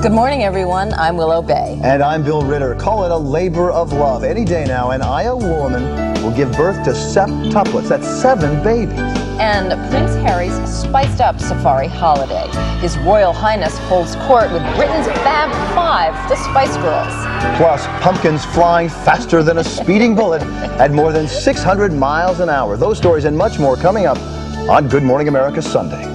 Good morning, everyone. I'm Willow Bay. And I'm Bill Ritter. Call it a labor of love. Any day now, an Iowa woman will give birth to septuplets. That's 7 babies. And Prince Harry's spiced up safari holiday. His Royal Highness holds court with Britain's Fab Five, the Spice Girls. Plus, pumpkins flying faster than a speeding bullet at more than 600 miles an hour. Those stories and much more coming up on Good Morning America Sunday.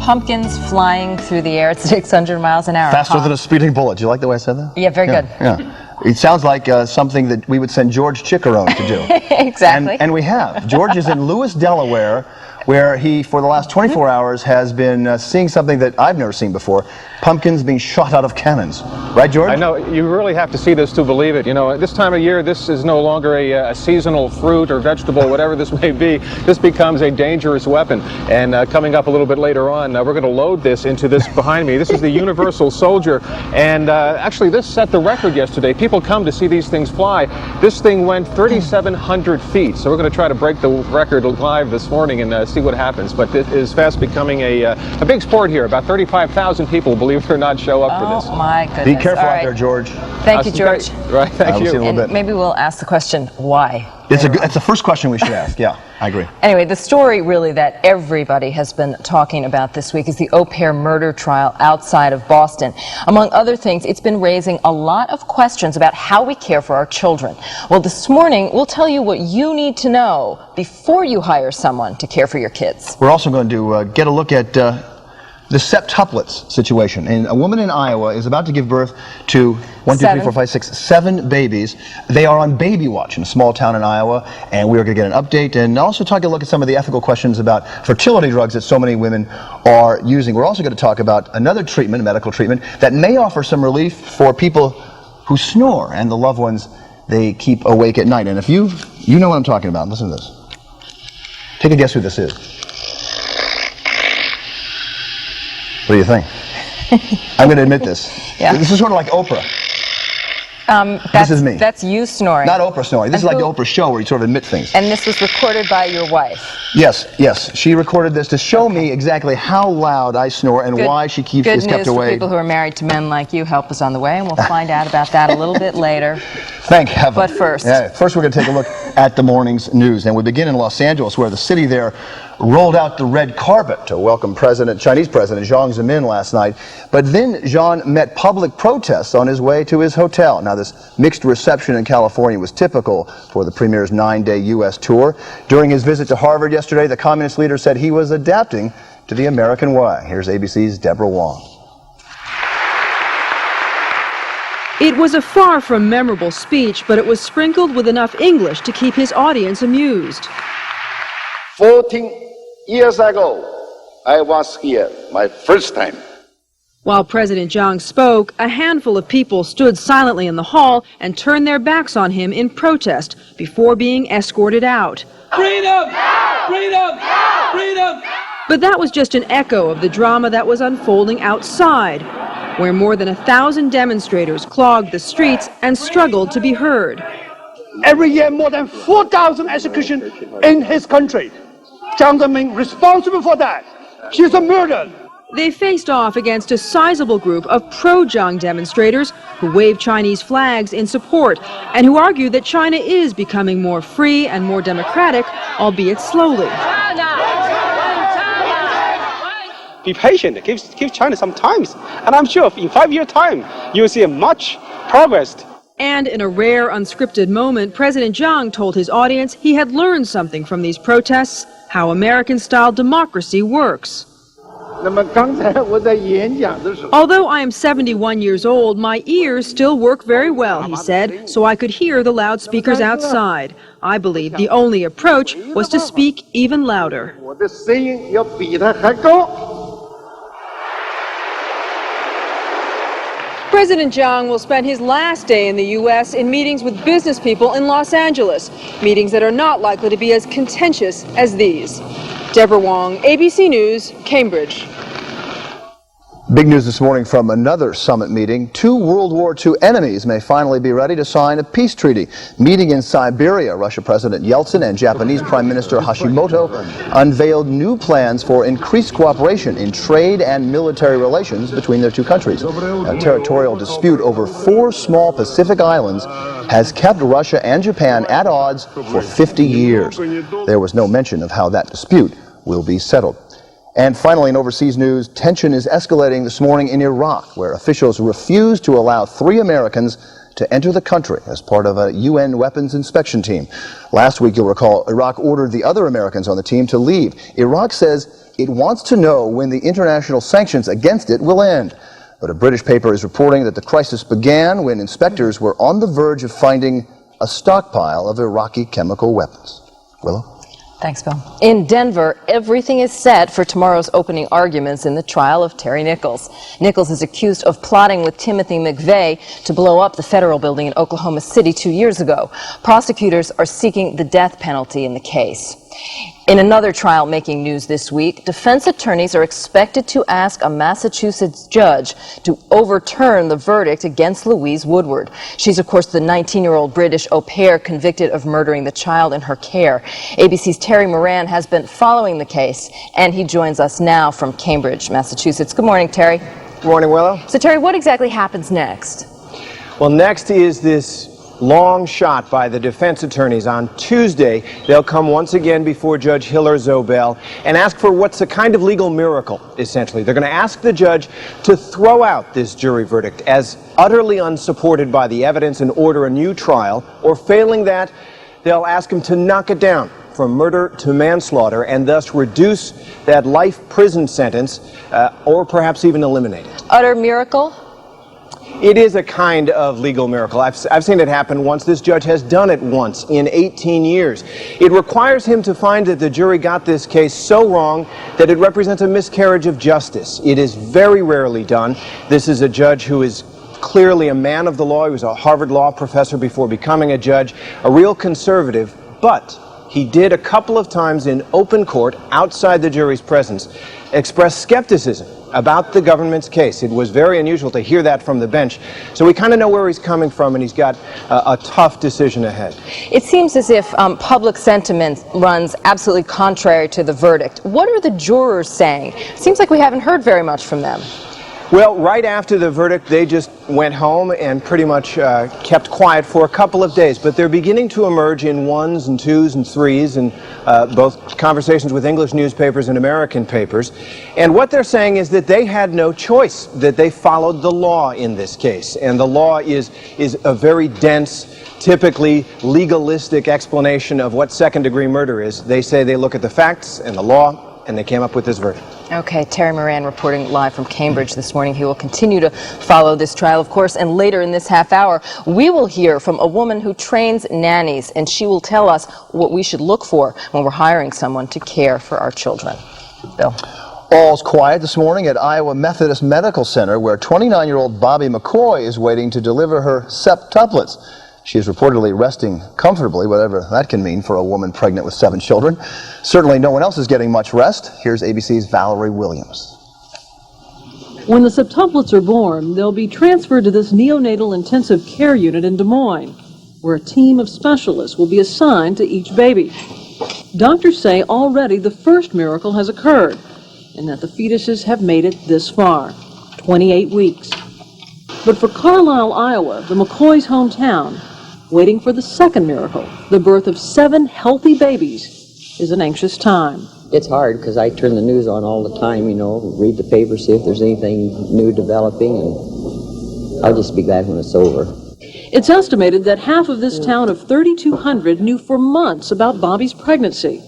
Pumpkins flying through the air at 600 miles an hour. Faster than a speeding bullet. Do you like the way I said that? Yeah, very good. Yeah. It sounds like something that we would send George Chicarone to do. Exactly. And we have. George is in Lewis, Delaware, where he, for the last 24 hours, has been seeing something that I've never seen before. Pumpkins being shot out of cannons. Right, George? I know. You really have to see this to believe it. You know, this time of year, this is no longer a seasonal fruit or vegetable, whatever this may be. This becomes a dangerous weapon. And coming up a little bit later on, we're going to load this into this behind me. This is the Universal Soldier. And actually, this set the record yesterday. People come to see these things fly. This thing went 3,700 feet. So we're going to try to break the record live this morning and see what happens. But it is fast becoming a big sport here. About 35,000 people, believe it or not, show up for this. Oh, my goodness. Be careful out there, George. Thank you, George. Right, thank you. And maybe we'll ask the question, why? It's the first question we should ask. Yeah, I agree. Anyway, the story really that everybody has been talking about this week is the au pair murder trial outside of Boston. Among other things, it's been raising a lot of questions about how we care for our children. Well, this morning, we'll tell you what you need to know before you hire someone to care for your kids. We're also going to get a look at the septuplets situation. And a woman in Iowa is about to give birth to 7 babies. They are on baby watch in a small town in Iowa, and we're going to get an update and also take a look at some of the ethical questions about fertility drugs that so many women are using. We're also going to talk about another treatment, medical treatment, that may offer some relief for people who snore and the loved ones they keep awake at night. And if you know what I'm talking about, listen to this. Take a guess who this is. What do you think? I'm going to admit this. Yeah. This is sort of like Oprah. This is me. That's you snoring. Not Oprah snoring. This is like the Oprah show where you sort of admit things. And this was recorded by your wife. Yes. She recorded this to show me exactly how loud I snore and why she is kept away. Good news for people who are married to men like you. Help is on the way, and we'll find out about that a little bit later. Thank heaven. But first. First we're going to take a look at the morning's news. And we begin in Los Angeles, where the city there rolled out the red carpet to welcome Chinese President Jiang Zemin last night. But then Jiang met public protests on his way to his hotel. Now, this mixed reception in California was typical for the premier's 9-day U.S. tour. During his visit to Harvard yesterday, the communist leader said he was adapting to the American way. Here's ABC's Deborah Wong. It was a far from memorable speech, but it was sprinkled with enough English to keep his audience amused. 14 years ago, I was here my first time. While President Jiang spoke, a handful of people stood silently in the hall and turned their backs on him in protest before being escorted out. Freedom! Freedom! Freedom! But that was just an echo of the drama that was unfolding outside, where more than 1,000 demonstrators clogged the streets and struggled to be heard. Every year, more than 4,000 executions in his country. Jiang Zemin responsible for that. She's a murderer. They faced off against a sizable group of pro-Jiang demonstrators who waved Chinese flags in support and who argued that China is becoming more free and more democratic, albeit slowly. Be patient, give China some time, and I'm sure in 5 years' time, you'll see much progress. And in a rare, unscripted moment, President Jiang told his audience he had learned something from these protests, how American-style democracy works. Although I am 71 years old, my ears still work very well, he said, so I could hear the loudspeakers outside. I believe the only approach was to speak even louder. President Jiang will spend his last day in the U.S. in meetings with business people in Los Angeles, meetings that are not likely to be as contentious as these. Deborah Wong, ABC News, Cambridge. Big news this morning from another summit meeting. Two World War II enemies may finally be ready to sign a peace treaty. Meeting in Siberia, Russia President Yeltsin and Japanese Prime Minister Hashimoto unveiled new plans for increased cooperation in trade and military relations between their two countries. A territorial dispute over 4 small Pacific islands has kept Russia and Japan at odds for 50 years. There was no mention of how that dispute will be settled. And finally, in overseas news, tension is escalating this morning in Iraq, where officials refuse to allow 3 Americans to enter the country as part of a UN weapons inspection team. Last week, you'll recall, Iraq ordered the other Americans on the team to leave. Iraq says it wants to know when the international sanctions against it will end. But a British paper is reporting that the crisis began when inspectors were on the verge of finding a stockpile of Iraqi chemical weapons. Willow? Thanks, Bill. In Denver, everything is set for tomorrow's opening arguments in the trial of Terry Nichols. Nichols is accused of plotting with Timothy McVeigh to blow up the federal building in Oklahoma City 2 years ago. Prosecutors are seeking the death penalty in the case. In another trial making news this week, defense attorneys are expected to ask a Massachusetts judge to overturn the verdict against Louise Woodward. She's, of course, the 19-year-old British au pair convicted of murdering the child in her care. ABC's Terry Moran has been following the case, and he joins us now from Cambridge, Massachusetts. Good morning, Terry. Good morning, Willow. So, Terry, what exactly happens next? Well, next is this long shot by the defense attorneys. On Tuesday, they'll come once again before Judge Hiller Zobel and ask for what's a kind of legal miracle, essentially. They're going to ask the judge to throw out this jury verdict as utterly unsupported by the evidence and order a new trial, or failing that, they'll ask him to knock it down from murder to manslaughter and thus reduce that life prison sentence or perhaps even eliminate it. Utter miracle? It is a kind of legal miracle. I've seen it happen once. This judge has done it once in 18 years. It requires him to find that the jury got this case so wrong that it represents a miscarriage of justice. It is very rarely done. This is a judge who is clearly a man of the law. He was a Harvard law professor before becoming a judge, a real conservative, but he did a couple of times in open court, outside the jury's presence, express skepticism about the government's case. It was very unusual to hear that from the bench. So we kind of know where he's coming from, and he's got a tough decision ahead. It seems as if public sentiment runs absolutely contrary to the verdict. What are the jurors saying? It seems like we haven't heard very much from them. Well, right after the verdict, they just went home and pretty much kept quiet for a couple of days. But they're beginning to emerge in 1s and 2s and 3s in both conversations with English newspapers and American papers. And what they're saying is that they had no choice, that they followed the law in this case. And the law is a very dense, typically legalistic explanation of what second-degree murder is. They say they look at the facts and the law, and they came up with this verdict. Okay, Terry Moran reporting live from Cambridge this morning. He will continue to follow this trial, of course, and later in this half hour, we will hear from a woman who trains nannies, and she will tell us what we should look for when we're hiring someone to care for our children. Bill. All's quiet this morning at Iowa Methodist Medical Center, where 29-year-old Bobby McCoy is waiting to deliver her septuplets. She is reportedly resting comfortably, whatever that can mean for a woman pregnant with 7 children. Certainly no one else is getting much rest. Here's ABC's Valerie Williams. When the septuplets are born, they'll be transferred to this neonatal intensive care unit in Des Moines, where a team of specialists will be assigned to each baby. Doctors say already the first miracle has occurred, and that the fetuses have made it this far, 28 weeks. But for Carlisle, Iowa, the McCoys' hometown, waiting for the second miracle, the birth of 7 healthy babies, is an anxious time. It's hard because I turn the news on all the time, you know, read the paper, see if there's anything new developing, and I'll just be glad when it's over. It's estimated that half of this town of 3,200 knew for months about Bobby's pregnancy.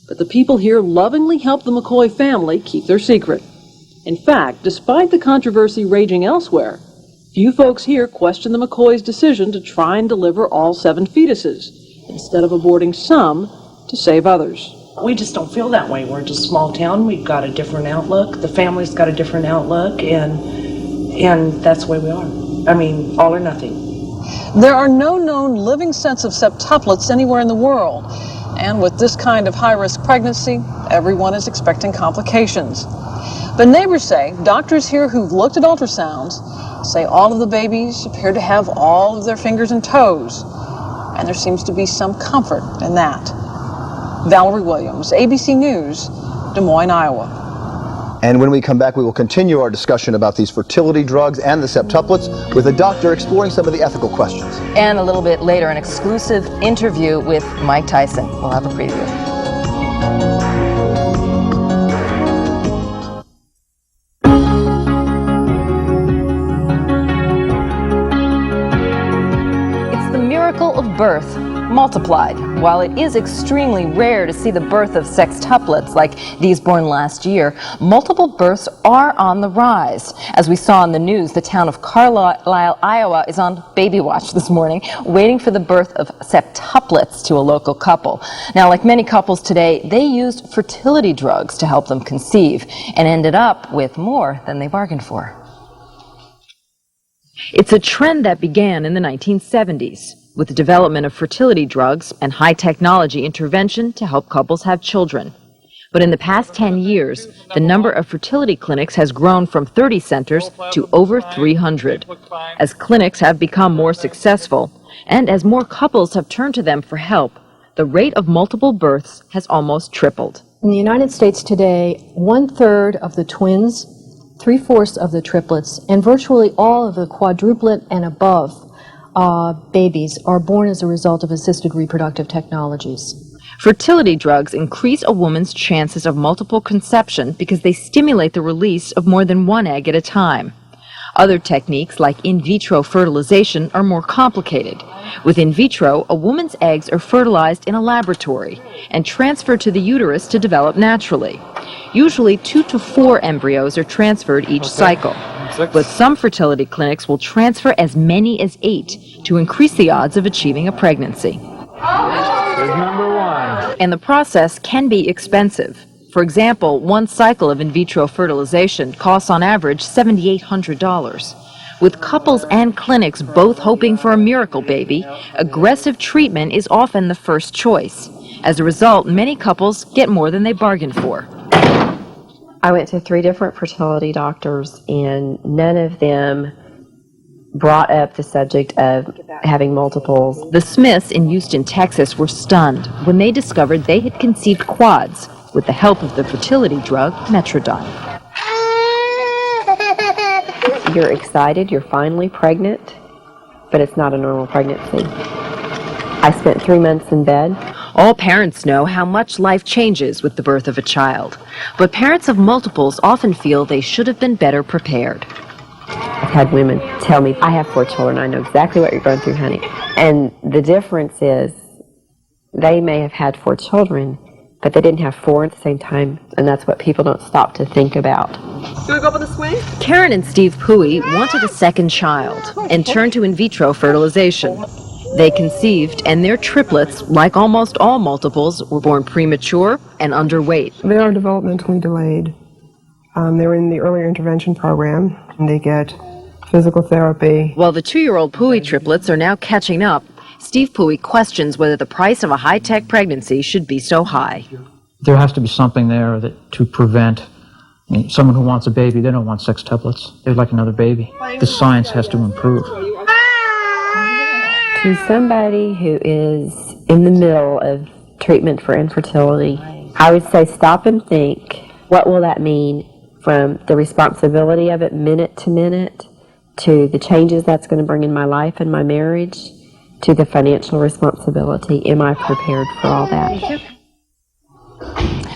But the people here lovingly help the McCoy family keep their secret. In fact, despite the controversy raging elsewhere, few folks here question the McCoys' decision to try and deliver all 7 fetuses, instead of aborting some to save others. We just don't feel that way. We're just a small town. We've got a different outlook. The family's got a different outlook, and that's the way we are. I mean, all or nothing. There are no known living sets of septuplets anywhere in the world. And with this kind of high-risk pregnancy, everyone is expecting complications. But neighbors say, doctors here who've looked at ultrasounds say all of the babies appear to have all of their fingers and toes, and there seems to be some comfort in that. Valerie Williams, ABC News, Des Moines, Iowa. And when we come back, we will continue our discussion about these fertility drugs and the septuplets with a doctor exploring some of the ethical questions. And a little bit later, an exclusive interview with Mike Tyson. We'll have a preview. It's the miracle of birth multiplied. While it is extremely rare to see the birth of sextuplets like these born last year, multiple births are on the rise. As we saw in the news, the town of Carlisle, Iowa is on baby watch this morning, waiting for the birth of septuplets to a local couple. Now, like many couples today, they used fertility drugs to help them conceive and ended up with more than they bargained for. It's a trend that began in the 1970s. With the development of fertility drugs and high technology intervention to help couples have children. But in the past 10 years, the number of fertility clinics has grown from 30 centers to over 300. As clinics have become more successful, and as more couples have turned to them for help, the rate of multiple births has almost tripled. In the United States today, 1/3 of the twins, 3/4 of the triplets, and virtually all of the quadruplet and above babies are born as a result of assisted reproductive technologies. Fertility drugs increase a woman's chances of multiple conception because they stimulate the release of more than one egg at a time. Other techniques, like in vitro fertilization, are more complicated. With in vitro, a woman's eggs are fertilized in a laboratory and transferred to the uterus to develop naturally. Usually 2 to 4 embryos are transferred each cycle. But some fertility clinics will transfer as many as 8 to increase the odds of achieving a pregnancy. And the process can be expensive. For example, one cycle of in vitro fertilization costs on average $7,800. With couples and clinics both hoping for a miracle baby, aggressive treatment is often the first choice. As a result, many couples get more than they bargained for. I went to 3 different fertility doctors, and none of them brought up the subject of having multiples. The Smiths in Houston, Texas were stunned when they discovered they had conceived quads with the help of the fertility drug Metrodon. You're excited, you're finally pregnant, but it's not a normal pregnancy. I spent 3 months in bed. All parents know how much life changes with the birth of a child, but parents of multiples often feel they should have been better prepared. I've had women tell me, I have 4 children, I know exactly what you're going through, honey. And the difference is, they may have had 4 children, but they didn't have 4 at the same time, and that's what people don't stop to think about. You want to go up on the swing? Karen and Steve Pui wanted a second child and turned to in vitro fertilization. They conceived, and their triplets, like almost all multiples, were born premature and underweight. They are developmentally delayed. They're in the earlier intervention program, and they get physical therapy. While the 2-year-old Pui triplets are now catching up, Steve Pui questions whether the price of a high-tech pregnancy should be so high. There has to be something there to prevent someone who wants a baby. They don't want sextuplets. They'd like another baby. The science has to improve. To somebody who is in the middle of treatment for infertility, I would say stop and think, what will that mean from the responsibility of it minute to minute, to the changes that's going to bring in my life and my marriage, to the financial responsibility. Am I prepared for all that?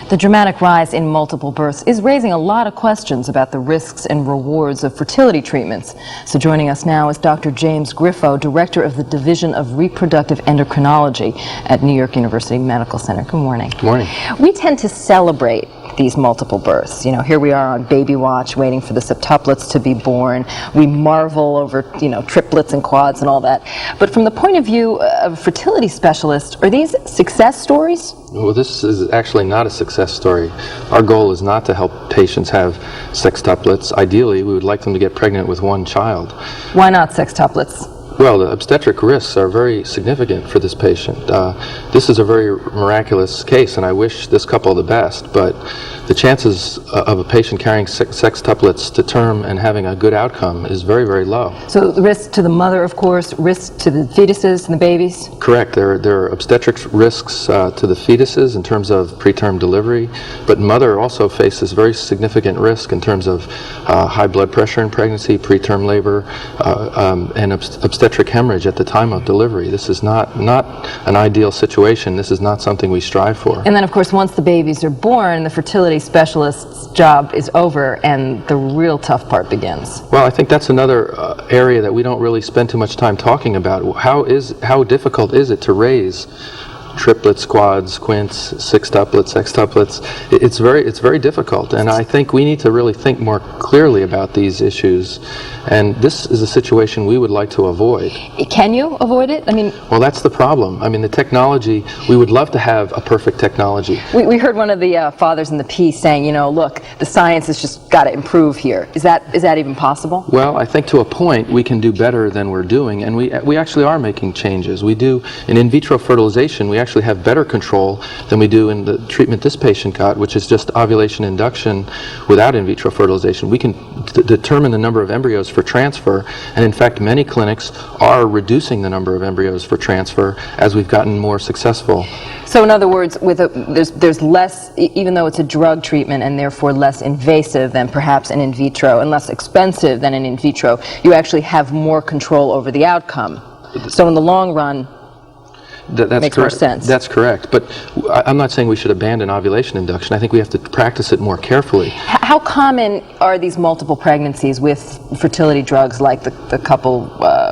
The dramatic rise in multiple births is raising a lot of questions about the risks and rewards of fertility treatments. So joining us now is Dr. James Griffo, Director of the Division of Reproductive Endocrinology at New York University Medical Center. Good morning. Good morning. We tend to celebrate these multiple births. You know, here we are on baby watch waiting for the septuplets to be born. We marvel over, triplets and quads and all that. But from the point of view of a fertility specialist, are these success stories? Well, this is actually not a success story. Our goal is not to help patients have sextuplets. Ideally, we would like them to get pregnant with 1 child. Why not sextuplets? Well, the obstetric risks are very significant for this patient. This is a very miraculous case, and I wish this couple the best, but the chances of a patient carrying sextuplets to term and having a good outcome is very, very low. So the risk to the mother, of course, risk to the fetuses and the babies? Correct. There are obstetric risks to the fetuses in terms of preterm delivery, but mother also faces very significant risk in terms of high blood pressure in pregnancy, preterm labor, and obstetric hemorrhage at the time of delivery. This is not an ideal situation. This is not something we strive for. And then, of course, once the babies are born, the fertility specialist's job is over and the real tough part begins. Well, I think that's another area that we don't really spend too much time talking about. How difficult is it to raise triplets, quads, quints, sextuplets, sextuplets? It's very difficult, and I think we need to really think more clearly about these issues. And this is a situation we would like to avoid. Can you avoid it? I mean, well, that's the problem. I mean, the technology, we would love to have a perfect technology. We heard one of the fathers in the piece saying, you know, look, the science has just got to improve here. Is that even possible? Well, I think to a point we can do better than we're doing, and we actually are making changes. We do in vitro fertilization. We actually have better control than we do in the treatment this patient got, which is just ovulation induction without in vitro fertilization. We can determine the number of embryos for transfer, and in fact many clinics are reducing the number of embryos for transfer as we've gotten more successful. So in other words, there's less, even though it's a drug treatment and therefore less invasive than perhaps an in vitro and less expensive than an in vitro, you actually have more control over the outcome. So in the long run, That's makes correct. more sense. That's correct. But I'm not saying we should abandon ovulation induction. I think we have to practice it more carefully. How common are these multiple pregnancies with fertility drugs like the couple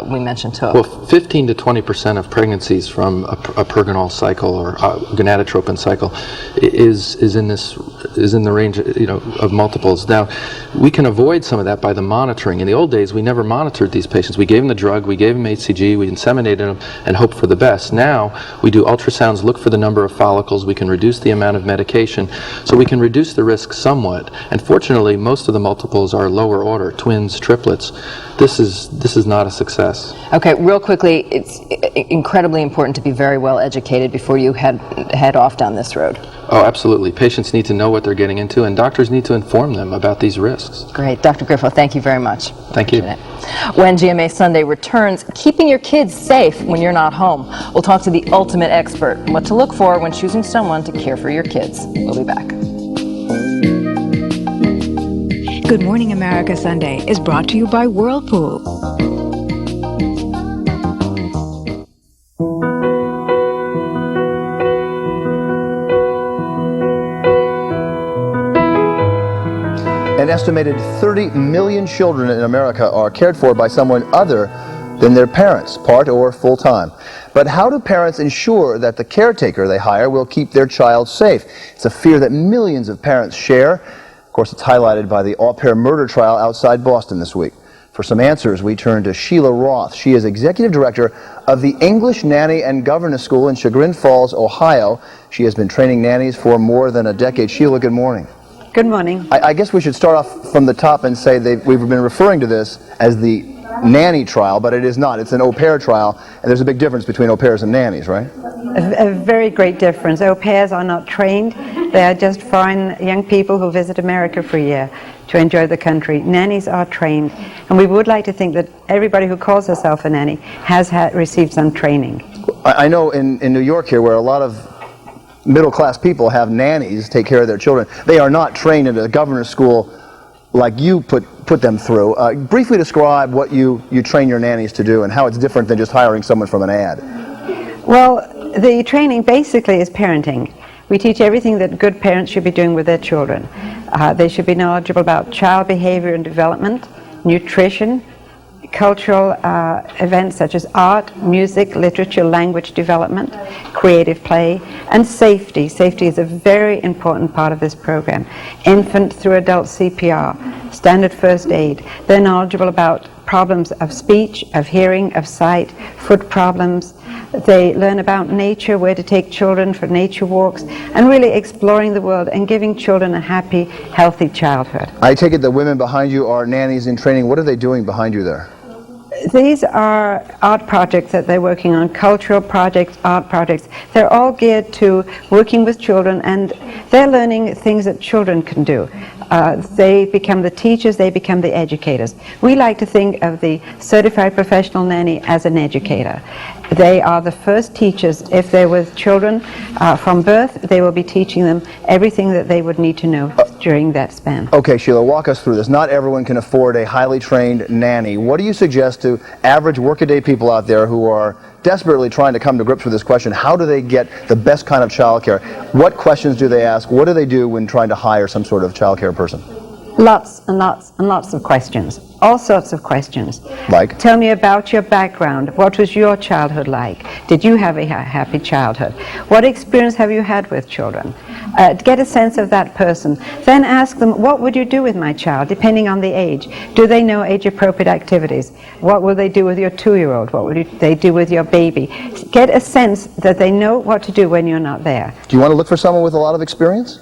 we mentioned took? Well, 15 to 20% of pregnancies from a Pergonal cycle or a gonadotropin cycle is in the range, you know, of multiples. Now, we can avoid some of that by the monitoring. In the old days, we never monitored these patients. We gave them the drug, we gave them HCG, we inseminated them, and hoped for the best. Now, we do ultrasounds, look for the number of follicles, we can reduce the amount of medication, so we can reduce the risk somewhat. And fortunately, most of the multiples are lower order, twins, triplets. This is not a success. Okay, real quickly, it's incredibly important to be very well educated before you head off down this road. Oh, absolutely. Patients need to know what they're getting into, and doctors need to inform them about these risks. Great. Dr. Griffo, thank you very much. Thank you. When GMA Sunday returns, keeping your kids safe when you're not home. We'll talk to the ultimate expert on what to look for when choosing someone to care for your kids. We'll be back. Good Morning America Sunday is brought to you by Whirlpool. An estimated 30 million children in America are cared for by someone other than their parents, part or full-time. But how do parents ensure that the caretaker they hire will keep their child safe? It's a fear that millions of parents share. Of course, it's highlighted by the au pair murder trial outside Boston this week. For some answers, we turn to Sheila Roth. She is executive director of the English Nanny and Governess School in Chagrin Falls, Ohio. She has been training nannies for more than a decade. Sheila, good morning. Good morning. I guess we should start off from the top and say we've been referring to this as the nanny trial, but it is not. It's an au pair trial, and there's a big difference between au pairs and nannies, right? A very great difference. Au pairs are not trained. They are just foreign young people who visit America for a year to enjoy the country. Nannies are trained, and we would like to think that everybody who calls herself a nanny has received some training. I know in New York here, where a lot of middle-class people have nannies take care of their children, they are not trained in a governor's school like you put them through. Briefly describe what you train your nannies to do and how it's different than just hiring someone from an ad. Well, the training basically is parenting. We teach everything that good parents should be doing with their children. They should be knowledgeable about child behavior and development, nutrition, cultural events such as art, music, literature, language development, creative play, and safety. Safety is a very important part of this program. Infant through adult CPR, standard first aid. They're knowledgeable about problems of speech, of hearing, of sight, foot problems. They learn about nature, where to take children for nature walks, and really exploring the world and giving children a happy, healthy childhood. I take it the women behind you are nannies in training. What are they doing behind you there? these are art projects that they're working on, cultural projects, art projects. They're all geared to working with children, and they're learning things that children can do. They become the teachers, they become the educators. We like to think of the certified professional nanny as an educator. They are the first teachers. If they're with children from birth, they will be teaching them everything that they would need to know during that span. Okay, Sheila, walk us through this. Not everyone can afford a highly trained nanny. What do you suggest to average workaday people out there who are desperately trying to come to grips with this question? How do they get the best kind of childcare? What questions do they ask? What do they do when trying to hire some sort of childcare person? Lots and lots and lots of questions. All sorts of questions. Like? Tell me about your background. What was your childhood like? Did you have a happy childhood? What experience have you had with children? Get a sense of that person. Then ask them, what would you do with my child, depending on the age? Do they know age-appropriate activities? What will they do with your 2-year-old? What would they do with your baby? Get a sense that they know what to do when you're not there. Do you want to look for someone with a lot of experience?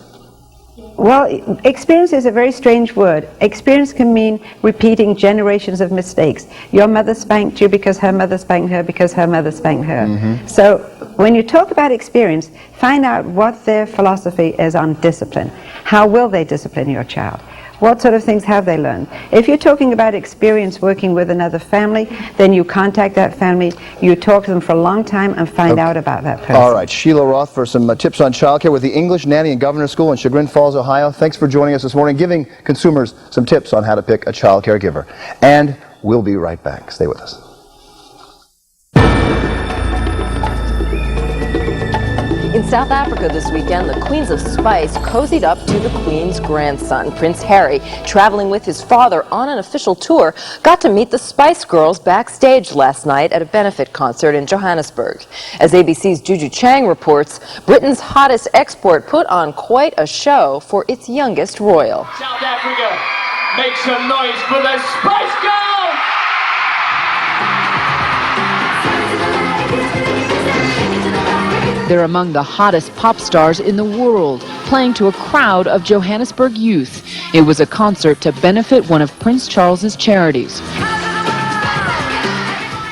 Well, experience is a very strange word. Experience can mean repeating generations of mistakes. Your mother spanked you because her mother spanked her because her mother spanked her. Mm-hmm. So when you talk about experience, find out what their philosophy is on discipline. How will they discipline your child? What sort of things have they learned? If you're talking about experience working with another family, then you contact that family, you talk to them for a long time and find out about that person. All right, Sheila Roth for some tips on childcare with the English Nanny and Governor School in Chagrin Falls, Ohio. Thanks for joining us this morning, giving consumers some tips on how to pick a child care giver. And we'll be right back. Stay with us. In South Africa this weekend, the Queens of Spice cozied up to the Queen's grandson. Prince Harry, traveling with his father on an official tour, got to meet the Spice Girls backstage last night at a benefit concert in Johannesburg. As ABC's Juju Chang reports, Britain's hottest export put on quite a show for its youngest royal. South Africa, make some noise for the Spice Girls! They're among the hottest pop stars in the world, playing to a crowd of Johannesburg youth. It was a concert to benefit one of Prince Charles's charities.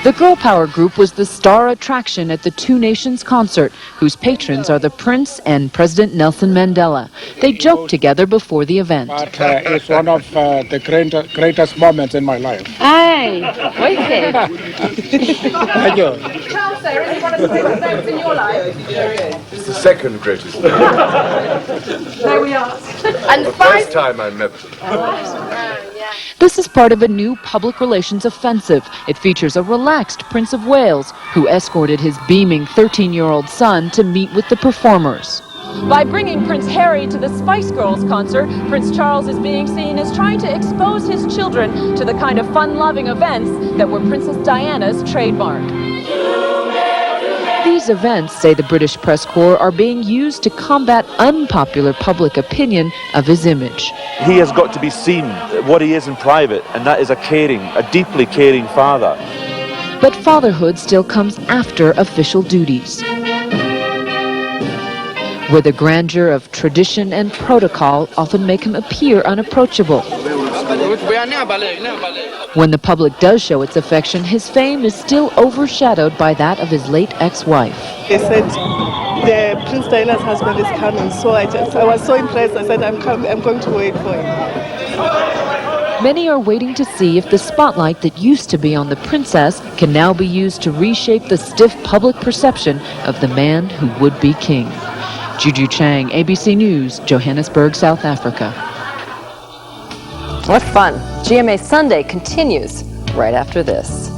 The Girl Power group was the star attraction at the Two Nations concert, whose patrons are the Prince and President Nelson Mandela. They joked together before the event. But it's one of the greatest moments in my life. Hey, wait Thank you. Charles, sir, is it one of the greatest moments in your life? It's the second greatest. There we are. And the first time I met them. This is part of a new public relations offensive. It features a relaxed Prince of Wales who escorted his beaming 13-year-old son to meet with the performers. By bringing Prince Harry to the Spice Girls concert, Prince Charles is being seen as trying to expose his children to the kind of fun-loving events that were Princess Diana's trademark. These events, say the British press corps, are being used to combat unpopular public opinion of his image. He has got to be seen what he is in private, and that is a deeply caring father. But fatherhood still comes after official duties, where the grandeur of tradition and protocol often make him appear unapproachable. When the public does show its affection, his fame is still overshadowed by that of his late ex-wife. They said the Prince Diana's husband is coming, so I was so impressed. I said, I'm going to wait for him. Many are waiting to see if the spotlight that used to be on the princess can now be used to reshape the stiff public perception of the man who would be king. Juju Chang, ABC News, Johannesburg, South Africa. What fun. GMA Sunday continues right after this.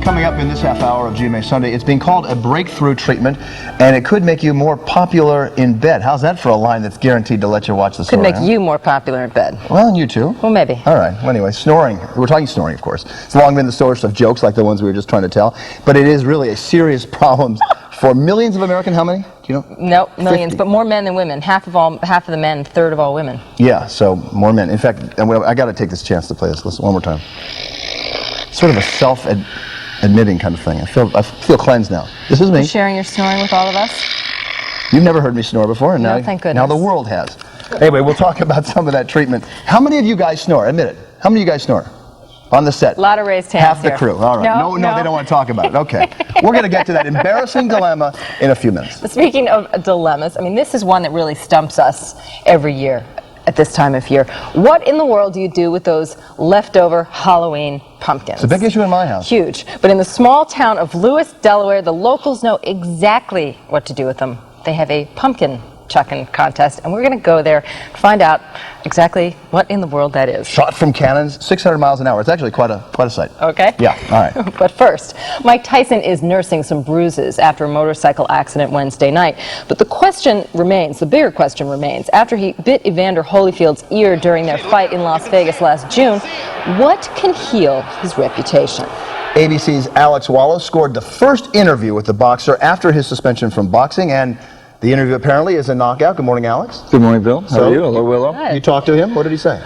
Coming up in this half hour of GMA Sunday, it's being called a breakthrough treatment, and it could make you more popular in bed. How's that for a line that's guaranteed to let you watch the Could story? make you more popular in bed. Well, and you too. Well, maybe. All right. Well, anyway, snoring. We're talking snoring, of course. It's long been the source of jokes like the ones we were just trying to tell, but it is really a serious problem for millions of Americans. How many? Do you know? No, millions, 50. but more men than women. Half of the men, third of all women. Yeah, so more men. In fact, I got to take this chance to play this. Listen one more time. Sort of a self-admitting kind of thing. I feel cleansed now. This is me. You're sharing your snoring with all of us? You've never heard me snore before, and No, thank now the goodness. world has. Anyway, we'll talk about some of that treatment. How many of you guys snore? Admit it. How many of you guys snore? On the set? A lot of raised hands Half the here. crew. All right. No, they don't want to talk about it. Okay. We're going to get to that embarrassing dilemma in a few minutes. Speaking of dilemmas, I mean, this is one that really stumps us every year at this time of year. What in the world do you do with those leftover Halloween pumpkins? It's a big issue in my house. Huge. But in the small town of Lewis, Delaware, the locals know exactly what to do with them. They have a pumpkin chucking contest, and we're going to go there to find out exactly what in the world that is. Shot from cannons, 600 miles an hour. It's actually quite a sight. Okay. Yeah, all right. But first, Mike Tyson is nursing some bruises after a motorcycle accident Wednesday night. But the question remains, the bigger question remains, after he bit Evander Holyfield's ear during their fight in Las Vegas last June, what can heal his reputation? ABC's Alex Wallow scored the first interview with the boxer after his suspension from boxing, and the interview apparently is a knockout. Good morning, Alex. Good morning, Bill. How are you? Hello, Willow. You talked to him. What did he say?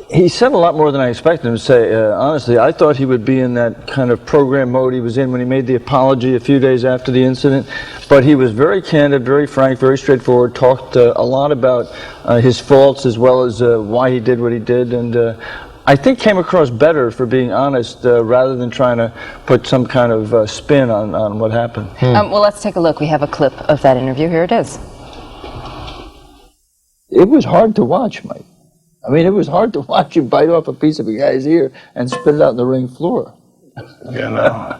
He said a lot more than I expected him to say. Honestly, I thought he would be in that kind of program mode he was in when he made the apology a few days after the incident. But he was very candid, very frank, very straightforward, talked a lot about his faults as well as why he did what he did. And I think came across better for being honest rather than trying to put some kind of spin on what happened. Well, let's take a look. We have a clip of that interview. Here it is. It was hard to watch, Mike. I mean, it was hard to watch you bite off a piece of a guy's ear and spit it out on the ring floor. You know,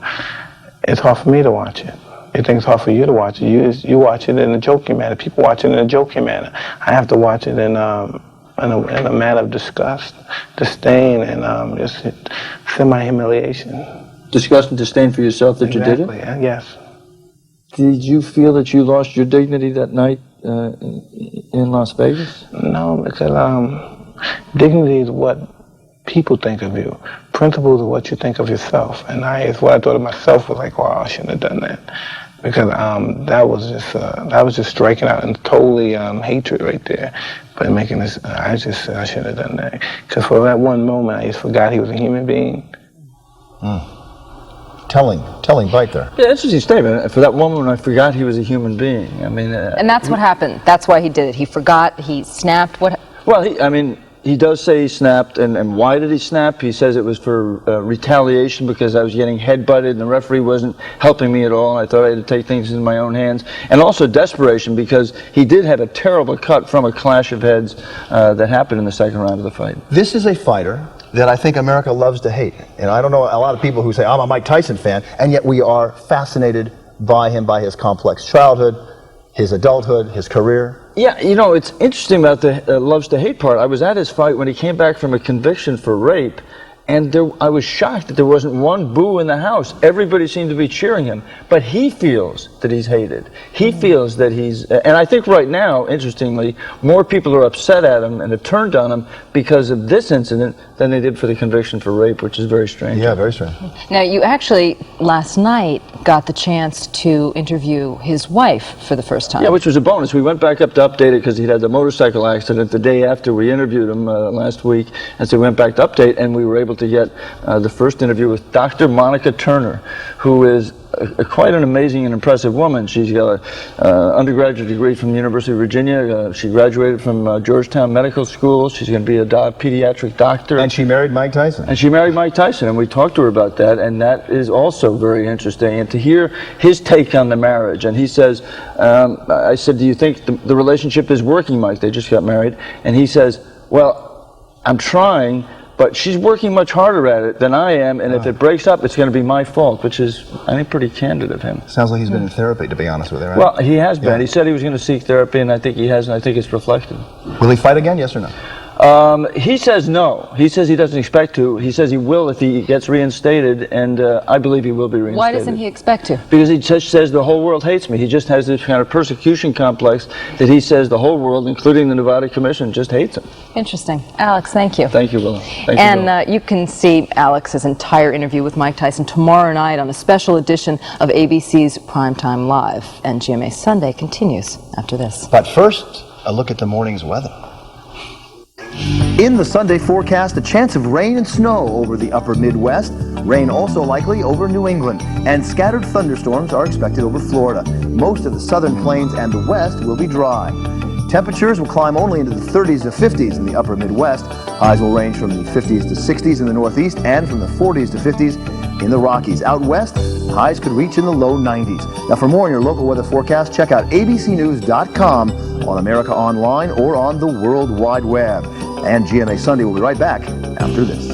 it's hard for me to watch it. You think it's hard for you to watch it. You watch it in a joking manner. People watch it in a joking manner. I have to watch it in a manner of disgust, disdain, and just semi-humiliation. Disgust and disdain for yourself that you did it? Yes. Did you feel that you lost your dignity that night in Las Vegas? No, because dignity is what people think of you. Principles are what you think of yourself. And what I thought of myself was like, wow, I shouldn't have done that. Because that was just striking out and totally hatred right there. But making this, I shouldn't have done that. Because for that one moment, I just forgot he was a human being. Telling bite there. Yeah, interesting statement. For that moment, I forgot he was a human being. I mean, And that's what happened. That's why he did it. He forgot. He snapped. What? Well, he does say he snapped, and why did he snap? He says it was for retaliation because I was getting headbutted and the referee wasn't helping me at all. I thought I had to take things into my own hands. And also desperation because he did have a terrible cut from a clash of heads that happened in the second round of the fight. This is a fighter that I think America loves to hate. And I don't know a lot of people who say, I'm a Mike Tyson fan, and yet we are fascinated by him, by his complex childhood, his adulthood, his career. Yeah, you know, it's interesting about the loves to hate part. I was at his fight when he came back from a conviction for rape, and I was shocked that there wasn't one boo in the house. Everybody seemed to be cheering him, but he feels that he's hated. He feels that he's, and I think right now, interestingly, more people are upset at him and have turned on him because of this incident than they did for the conviction for rape, which is very strange. Yeah, very strange. Now, you actually, last night, got the chance to interview his wife for the first time. Yeah, which was a bonus. We went back up to update it because he'd had the motorcycle accident the day after we interviewed him last week, and so we went back to update, and we were able to get the first interview with Dr. Monica Turner, who is quite an amazing and impressive woman. She's got an undergraduate degree from the University of Virginia. She graduated from Georgetown Medical School. She's going to be a pediatric doctor. And she married Mike Tyson. And she married Mike Tyson, and we talked to her about that, and that is also very interesting. And to hear his take on the marriage, and he says, I said, do you think the relationship is working, Mike? They just got married. And he says, well, I'm trying, but she's working much harder at it than I am, and if it breaks up, it's going to be my fault, which is, I think, pretty candid of him. Sounds like he's been in therapy, to be honest with you, right? Well, he has been. Yeah. He said he was going to seek therapy, and I think he has, and I think it's reflected. Will he fight again, yes or no? He says no. He says he doesn't expect to. He says he will if he gets reinstated, and I believe he will be reinstated. Why doesn't he expect to? Because he just says the whole world hates me. He just has this kind of persecution complex that he says the whole world, including the Nevada Commission, just hates him. Interesting. Alex, thank you. Thank you, Willow. Thank you, you can see Alex's entire interview with Mike Tyson tomorrow night on a special edition of ABC's Primetime Live. And GMA Sunday continues after this. But first, a look at the morning's weather. In the Sunday forecast, a chance of rain and snow over the upper Midwest. Rain also likely over New England. And scattered thunderstorms are expected over Florida. Most of the southern plains and the west will be dry. Temperatures will climb only into the 30s to 50s in the upper Midwest. Highs will range from the 50s to 60s in the Northeast and from the 40s to 50s in the Rockies. Out west, highs could reach in the low 90s. Now, for more on your local weather forecast, check out abcnews.com, on America Online, or on the World Wide Web. And GMA Sunday will be right back after this.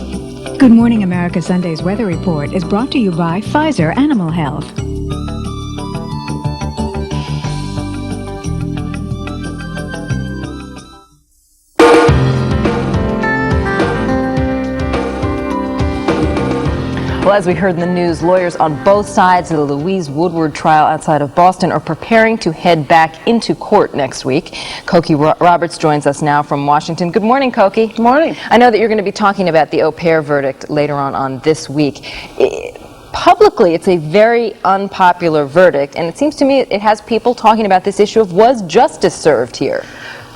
Good Morning America Sunday's weather report is brought to you by Pfizer Animal Health. Well, as we heard in the news, lawyers on both sides of the Louise Woodward trial outside of Boston are preparing to head back into court next week. Cokie Roberts joins us now from Washington. Good morning, Cokie. Good morning. I know that you're going to be talking about the au pair verdict later on this week. Publicly, it's a very unpopular verdict, and it seems to me it has people talking about this issue of was justice served here?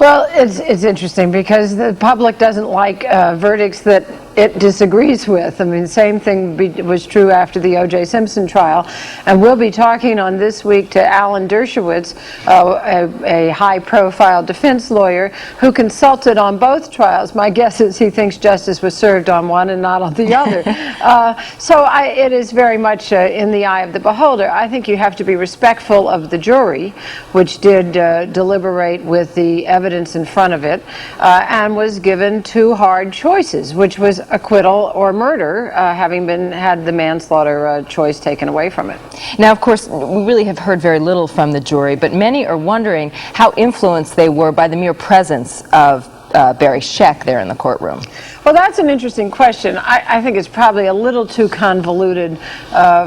Well, it's interesting because the public doesn't like verdicts that it disagrees with. I mean, same thing was true after the O.J. Simpson trial. And we'll be talking on This Week to Alan Dershowitz, a high-profile defense lawyer who consulted on both trials. My guess is he thinks justice was served on one and not on the other. It is very much in the eye of the beholder. I think you have to be respectful of the jury, which did deliberate with the evidence in front of it, and was given two hard choices, which was acquittal or murder, having had the manslaughter choice taken away from it. Now, of course, we really have heard very little from the jury, but many are wondering how influenced they were by the mere presence of Barry Scheck there in the courtroom. Well, that's an interesting question. I think it's probably a little too convoluted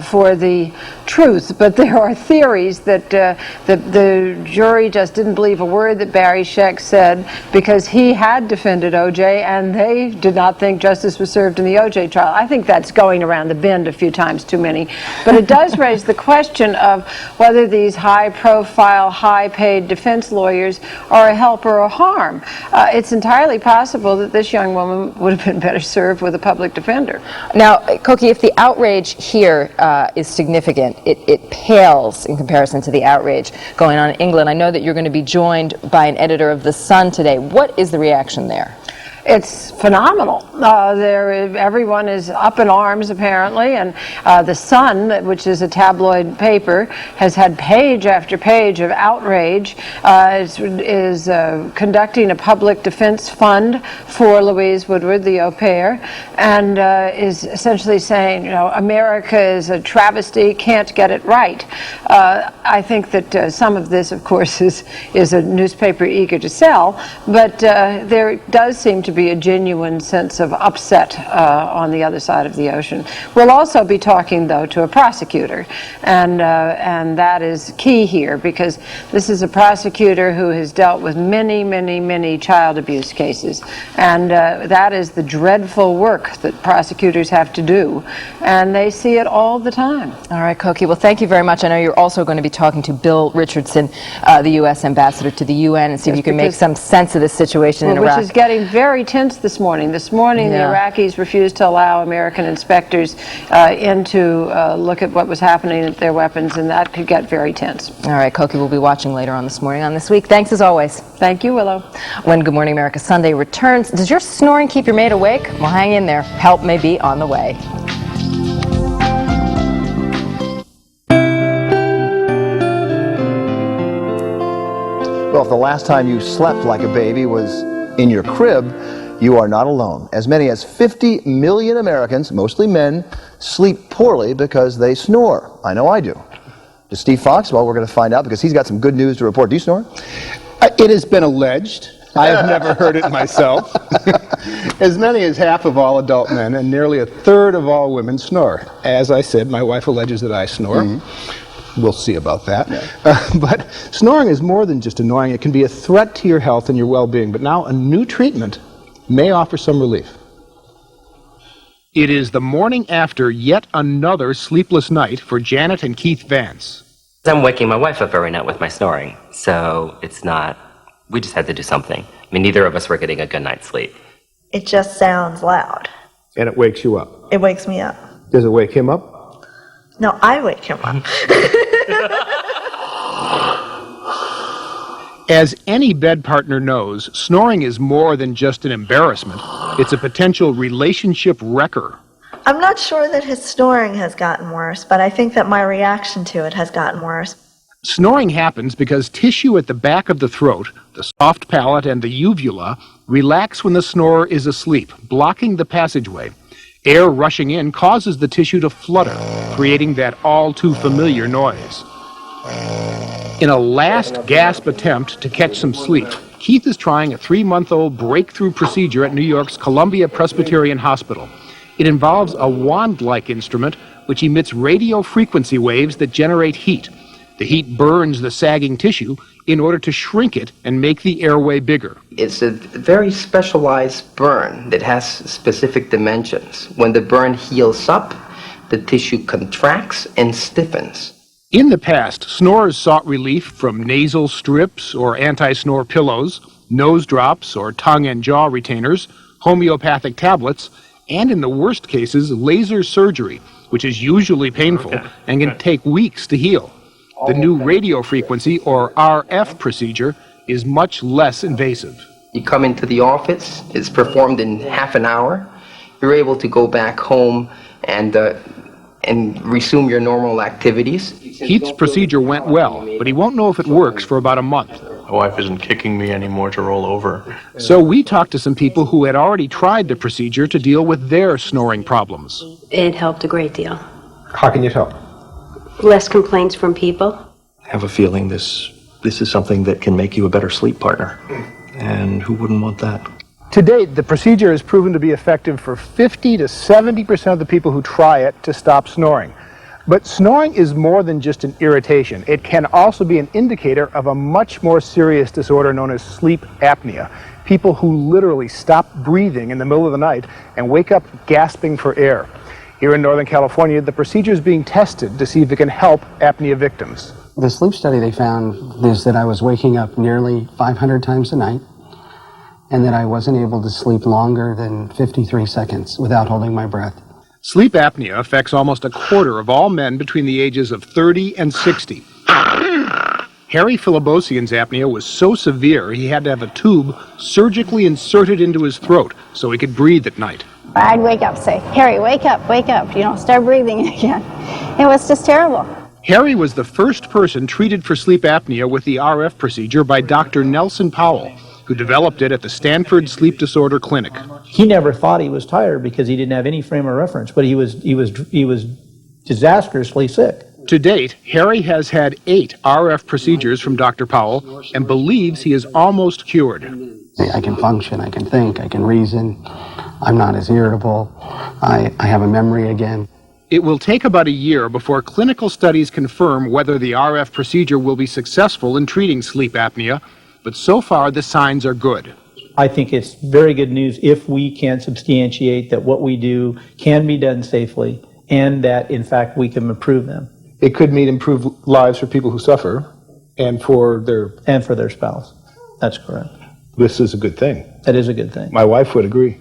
for the truth, but there are theories that the jury just didn't believe a word that Barry Scheck said because he had defended O.J. and they did not think justice was served in the O.J. trial. I think that's going around the bend a few times too many. But it does raise the question of whether these high-profile, high-paid defense lawyers are a help or a harm. It's entirely possible that this young woman would have been better served with a public defender. Now, Cokie, if the outrage here is significant, it pales in comparison to the outrage going on in England. I know that you're going to be joined by an editor of The Sun today. What is the reaction there? It's phenomenal. Everyone is up in arms, apparently, and The Sun, which is a tabloid paper, has had page after page of outrage, is conducting a public defense fund for Louise Woodward, the au pair, and is essentially saying, America is a travesty, can't get it right. I think that some of this, of course, is a newspaper eager to sell, but there does seem to be a genuine sense of upset on the other side of the ocean. We'll also be talking, though, to a prosecutor, and that is key here because this is a prosecutor who has dealt with many, many, many child abuse cases, and that is the dreadful work that prosecutors have to do, and they see it all the time. All right, Cokie. Well, thank you very much. I know you're also going to be talking to Bill Richardson, the U.S. ambassador to the UN, and see if you can make some sense of this situation in Iraq. Which is getting very tense this morning. This morning, the Iraqis refused to allow American inspectors in to look at what was happening at their weapons, and that could get very tense. All right, Cokie, we'll be watching later on this morning on This Week. Thanks as always. Thank you, Willow. When Good Morning America Sunday returns, does your snoring keep your maid awake? Well, hang in there. Help may be on the way. Well, if the last time you slept like a baby was in your crib, you are not alone. As many as 50 million Americans, mostly men, sleep poorly because they snore. I know I do. Does Steve Fox? Well, we're going to find out because he's got some good news to report. Do you snore? It has been alleged. I have never heard it myself. As many as half of all adult men and nearly a third of all women snore. As I said, my wife alleges that I snore. Mm-hmm. We'll see about that. Yeah. But snoring is more than just annoying. It can be a threat to your health and your well-being. But now a new treatment may offer some relief. It is the morning after yet another sleepless night for Janet and Keith Vance. I'm waking my wife up every night with my snoring, so it's not, we just had to do something. I mean, neither of us were getting a good night's sleep. It just sounds loud. And it wakes you up. It wakes me up. Does it wake him up? No, I wake him up. As any bed partner knows, snoring is more than just an embarrassment. It's a potential relationship wrecker. I'm not sure that his snoring has gotten worse, but I think that my reaction to it has gotten worse. Snoring happens because tissue at the back of the throat, the soft palate and the uvula, relax when the snorer is asleep, blocking the passageway. Air rushing in causes the tissue to flutter, creating that all-too-familiar noise. In a last gasp attempt to catch some sleep, Keith is trying a 3-month-old breakthrough procedure at New York's Columbia Presbyterian Hospital. It involves a wand-like instrument which emits radio frequency waves that generate heat. The heat burns the sagging tissue in order to shrink it and make the airway bigger. It's a very specialized burn that has specific dimensions. When the burn heals up, the tissue contracts and stiffens. In the past, snorers sought relief from nasal strips or anti-snore pillows, nose drops or tongue and jaw retainers, homeopathic tablets, and in the worst cases, laser surgery, which is usually painful and can take weeks to heal. The new radio frequency, or RF procedure, is much less invasive. You come into the office, it's performed in half an hour. You're able to go back home and resume your normal activities. Keith's procedure went well, but he won't know if it works for about a month. My wife isn't kicking me anymore to roll over. So we talked to some people who had already tried the procedure to deal with their snoring problems. It helped a great deal. How can you tell? Less complaints from people. I have a feeling this is something that can make you a better sleep partner. And who wouldn't want that? To date, the procedure has proven to be effective for 50 to 70% of the people who try it to stop snoring. But snoring is more than just an irritation. It can also be an indicator of a much more serious disorder known as sleep apnea. People who literally stop breathing in the middle of the night and wake up gasping for air. Here in Northern California, the procedure is being tested to see if it can help apnea victims. The sleep study they found is that I was waking up nearly 500 times a night, and that I wasn't able to sleep longer than 53 seconds without holding my breath. Sleep apnea affects almost a quarter of all men between the ages of 30 and 60. Harry Filibosian's apnea was so severe he had to have a tube surgically inserted into his throat so he could breathe at night. I'd wake up, say, Harry, wake up, start breathing again. It was just terrible. Harry was the first person treated for sleep apnea with the RF procedure by Dr. Nelson Powell, who developed it at the Stanford Sleep Disorder Clinic. He never thought he was tired because he didn't have any frame of reference, but he was disastrously sick. To date, Harry has had 8 RF procedures from Dr. Powell and believes he is almost cured. I can function, I can think, I can reason. I'm not as irritable. I have a memory again. It will take about a year before clinical studies confirm whether the RF procedure will be successful in treating sleep apnea, but so far the signs are good. I think it's very good news if we can substantiate that what we do can be done safely and that, in fact, we can improve them. It could mean improved lives for people who suffer and for their spouse. That's correct. This is a good thing. That is a good thing. My wife would agree.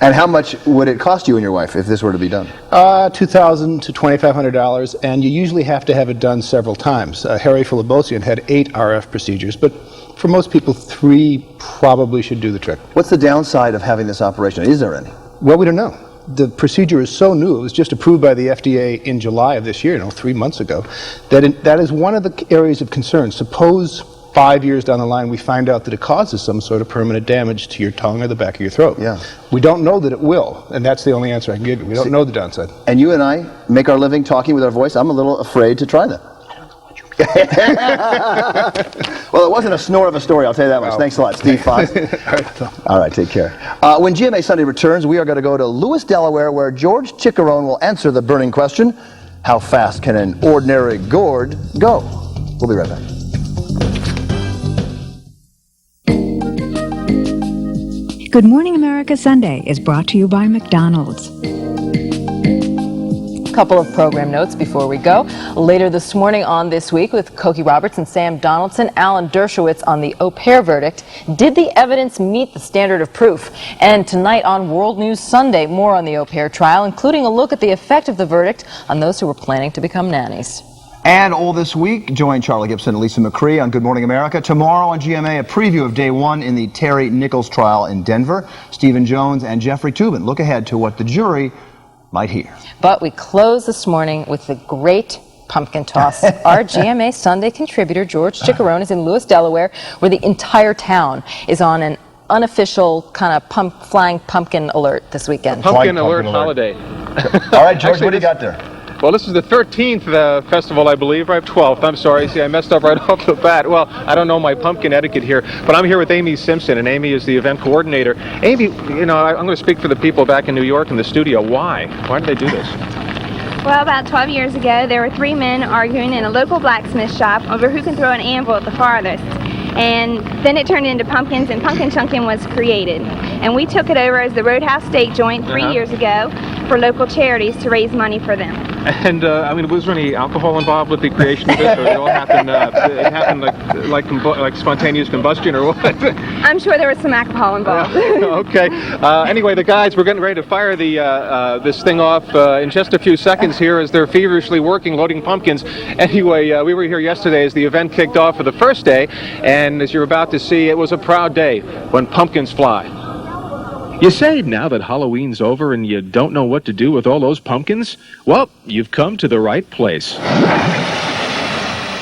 And how much would it cost you and your wife if this were to be done? $2,000 to $2,500, and you usually have to have it done several times. Harry Filibosian had 8 RF procedures, but for most people, 3 probably should do the trick. What's the downside of having this operation? Is there any? Well, we don't know. The procedure is so new, it was just approved by the FDA in July of this year, 3 months ago, that is one of the areas of concern. Suppose 5 years down the line we find out that it causes some sort of permanent damage to your tongue or the back of your throat. Yeah. We don't know that it will, and that's the only answer I can give you. We don't know the downside. And you and I make our living talking with our voice. I'm a little afraid to try that. Well, it wasn't a snore of a story, I'll tell you that much. Thanks a lot, Steve Fox. All right, take care. When GMA Sunday returns, we are going to go to Lewis, Delaware, where George Chickarone will answer the burning question, how fast can an ordinary gourd go? We'll be right back. Good Morning America Sunday is brought to you by McDonald's. Couple of program notes before we go. Later this morning on This Week with Cokie Roberts and Sam Donaldson, Alan Dershowitz on the au pair verdict. Did the evidence meet the standard of proof? And tonight on World News Sunday, more on the au pair trial, including a look at the effect of the verdict on those who were planning to become nannies. And all this week, join Charlie Gibson and Lisa McCree on Good Morning America. Tomorrow on GMA, a preview of day one in the Terry Nichols trial in Denver. Stephen Jones and Jeffrey Toobin look ahead to what the jury might hear. But we close this morning with the great pumpkin toss. Our GMA Sunday contributor, George Chickarone, is in Lewis, Delaware, where the entire town is on an unofficial kind of flying pumpkin alert this weekend. Pumpkin alert holiday. All right, George, what do you got there? Well, this is the 13th festival, I believe, right? 12th. I'm sorry. See, I messed up right off the bat. Well, I don't know my pumpkin etiquette here, but I'm here with Amy Simpson, and Amy is the event coordinator. Amy, you know, I'm going to speak for the people back in New York in the studio. Why? Why did they do this? Well, about 12 years ago, there were 3 men arguing in a local blacksmith shop over who can throw an anvil at the farthest. And then it turned into pumpkins, and Pumpkin Chunkin' was created. And we took it over as the Roadhouse Steak Joint 3 years ago for local charities to raise money for them. And I mean, was there any alcohol involved with the creation of this, or it all happened? It happened like spontaneous combustion, or what? I'm sure there was some alcohol involved. Okay. Anyway, the guys, we're getting ready to fire this thing off in just a few seconds here as they're feverishly working, loading pumpkins. Anyway, we were here yesterday as the event kicked off for the first day, and as you're about to see, it was a proud day when pumpkins fly. You say now that Halloween's over and you don't know what to do with all those pumpkins? Well, you've come to the right place.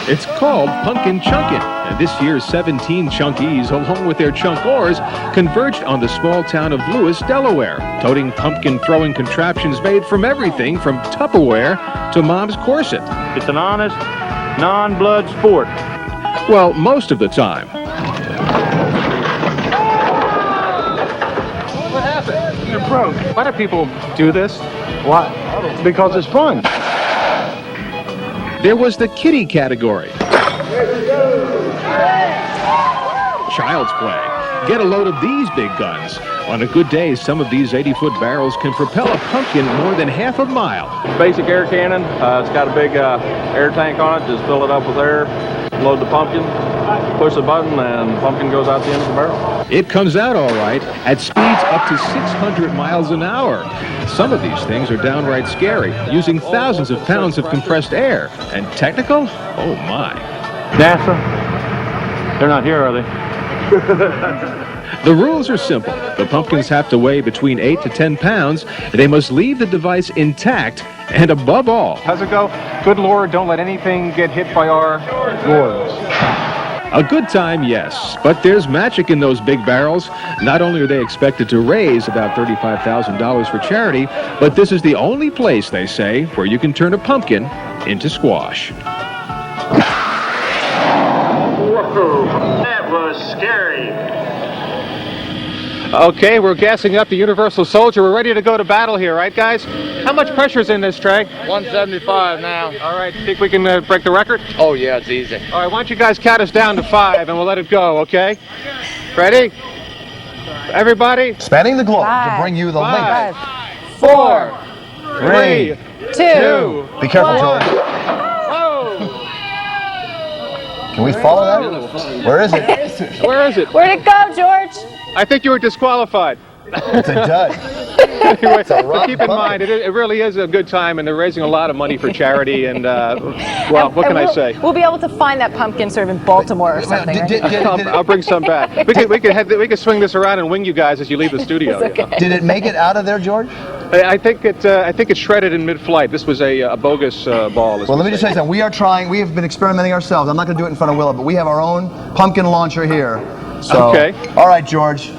It's called Pumpkin Chunkin', and this year's 17 chunkies, along with their chunkors, converged on the small town of Lewis, Delaware, toting pumpkin-throwing contraptions made from everything from Tupperware to Mom's corset. It's an honest, non-blood sport. Well, most of the time. What happened? They're broke. Why do people do this? Why? Because it's fun. There was the kiddie category. Child's play. Get a load of these big guns. On a good day, some of these 80-foot barrels can propel a pumpkin more than half a mile. Basic air cannon. It's got a big air tank on it. Just fill it up with air, load the pumpkin, push the button, and the pumpkin goes out the end of the barrel. It comes out all right at speeds up to 600 miles an hour. Some of these things are downright scary, using thousands of pounds of compressed air. And technical? Oh, my. NASA? They're not here, are they? The rules are simple. The pumpkins have to weigh between 8 to 10 pounds. They must leave the device intact. And above all... How's it go? Good Lord, don't let anything get hit by our gourds. A good time, yes, but there's magic in those big barrels. Not only are they expected to raise about $35,000 for charity, but this is the only place, they say, where you can turn a pumpkin into squash. Whoa, that was scary. Okay, we're gassing up the Universal Soldier. We're ready to go to battle here, right, guys? How much pressure's in this, Trey? 175 now. All right, think we can break the record? Oh, yeah, it's easy. All right, why don't you guys count us down to 5, and we'll let it go, okay? Ready? Everybody? Spanning the globe to bring you the latest. 4, 3, 2. Be careful, George. Can we follow that? Where is it? Where is it? Where'd it go, George? I think you were disqualified. It's a dud. Anyway, but keep in mind, it really is a good time, and they're raising a lot of money for charity, and, well, what can I say? We'll be able to find that pumpkin sort of in Baltimore or something, right? I'll bring some back. We can swing this around and wing you guys as you leave the studio. Okay. Did it make it out of there, George? I think it's shredded in mid-flight. This was a bogus ball. Well, let me just say something. We are trying. We have been experimenting ourselves. I'm not going to do it in front of Willa, but we have our own pumpkin launcher here. So, okay. All right, George.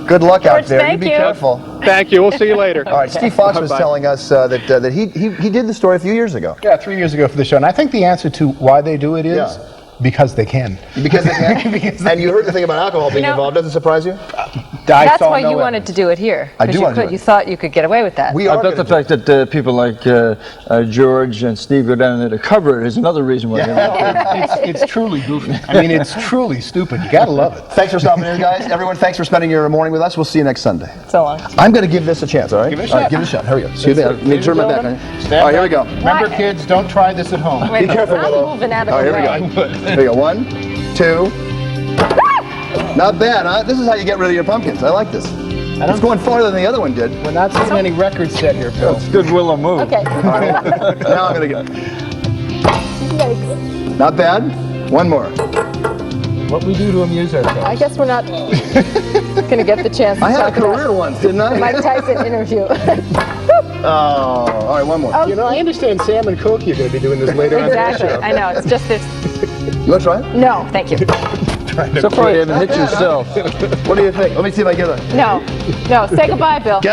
Good luck out there. Thank you be careful. Thank you. We'll see you later. All right. Steve Fox was telling us that he did the story a few years ago. Yeah, 3 years ago for the show. And I think the answer to why they do it is Because they can. Because they can? And you heard the thing about alcohol being involved. Doesn't it surprise you? That's why you wanted to do it here. I do want to do it. You thought you could get away with that. I bet the fact that people like George and Steve go down there to cover it is another reason why. It's truly goofy. I mean, it's truly stupid. You gotta love it. Thanks for stopping in, guys. Everyone, thanks for spending your morning with us. We'll see you next Sunday. So long. I'm going to give this a chance, all right? Give it a All right, shot. give it a shot. Here we go. Excuse me. Let me turn my back on you. All right, here we go. Remember, kids, don't try this at home. Wait, Be careful, I'm Willow. moving out of All the right, way. here we go. Here we go. 1, 2. Not bad, huh? This is how you get rid of your pumpkins. I like this. It's going farther than the other one did. We're not seeing any records set here, Bill. It's good Willow move. Okay. All right. Now I'm going to get it. Not bad. One more. What we do to amuse ourselves. I guess we're not going to get the chance to I had a talk about career once, didn't I? the Mike Tyson interview. Oh, all right, one more. You know, I understand Sam and Koki are going to be doing this later on in the Exactly. show. I know. It's just this. You want to try it? No, thank you. So far you haven't hit yourself. What do you think? Let me see if I get it. No. No. Say goodbye, Bill. Get